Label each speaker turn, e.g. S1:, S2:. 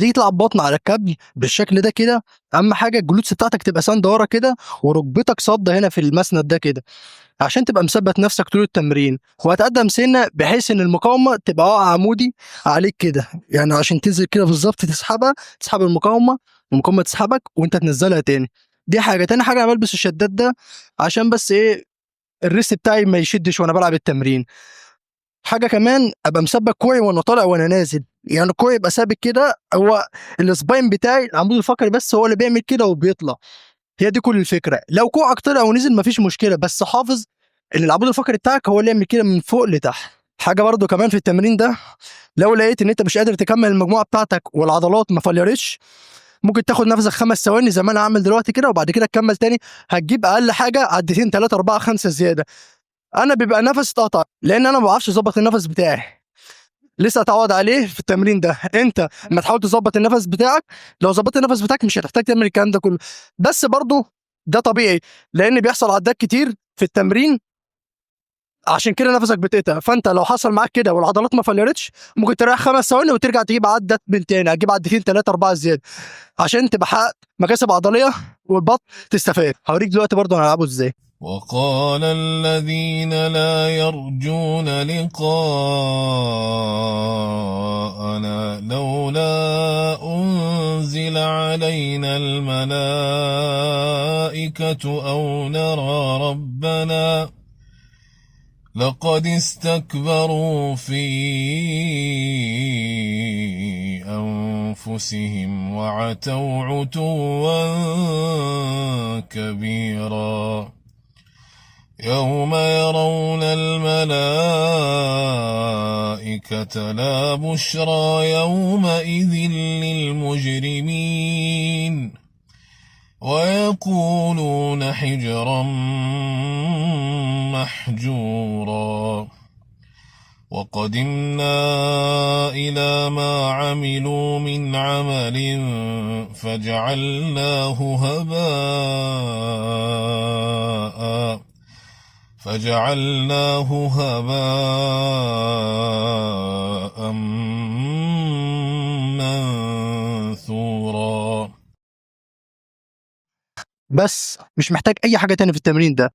S1: تيجي تلعب بطن على الكابل بالشكل ده كده، اهم حاجه الجلوتس بتاعتك تبقى ساندة ورا كده، وركبتك صادة هنا في المسند ده كده، عشان تبقى مثبت نفسك طول التمرين، وهتقدم سنه بحيث ان المقاومه تبقى واقعه عمودي عليك كده، يعني عشان تنزل كده بالظبط تسحبها، تسحب المقاومه، المقاومه تسحبك وانت تنزلها تاني. دي حاجه. تاني حاجه انا بلبس الشداد ده عشان بس ايه، الريست بتاعي ما يشدش وانا بلعب التمرين. حاجه كمان ابقى مثبت كوعي وانا طالع وانا نازل، يعني كوعي يبقى ثابت كده، هو السباين بتاعي العمود الفقري بس هو اللي بيعمل كده وبيطلع. هي دي كل الفكره. لو كوعك طلع ونزل مفيش مشكله، بس حافظ ان العمود الفقري بتاعك هو اللي يعمل كده من فوق لتحت. حاجه برضو كمان في التمرين ده، لو لقيت ان انت مش قادر تكمل المجموعه بتاعتك والعضلات ما فليرتش، ممكن تاخد نفسك 5 ثواني زي ما انا عامل دلوقتي كده، وبعد كده تكمل تاني. هتجيب اقل حاجه عدتين 3 4 5 زياده. انا بيبقى نفسي اتقطع لان انا ما بعرفش اظبط النفس بتاعي، لسه هتعود عليه في التمرين ده. انت لما تحاول تظبط النفس بتاعك، لو ظبطت النفس بتاعك مش هتحتاج تعمل الكلام ده كله. بس برضه ده طبيعي، لان بيحصل عدات كتير في التمرين، عشان كده نفسك بتقطع. فانت لو حصل معاك كده والعضلات ما فلرتش، ممكن تريح 5 ثواني وترجع تجيب عدة من تاني، هتجيب عدتين 3 4 زياده، عشان تبقى حققت مكاسب عضليه والبطن تستفاد. هوريك دلوقتي برضه هنلعبه ازاي.
S2: وقال الذين لا يرجون لقاءنا لولا أنزل علينا الملائكة أو نرى ربنا لقد استكبروا في أنفسهم وعتوا عتوا كبيرا يوم يرون الملائكة لا بشرى يومئذ للمجرمين ويقولون حجرا محجورا وقدمنا إلى ما عملوا من عمل فجعلناه هباء منثورا.
S1: بس مش محتاج اي حاجه تاني في التمرين ده.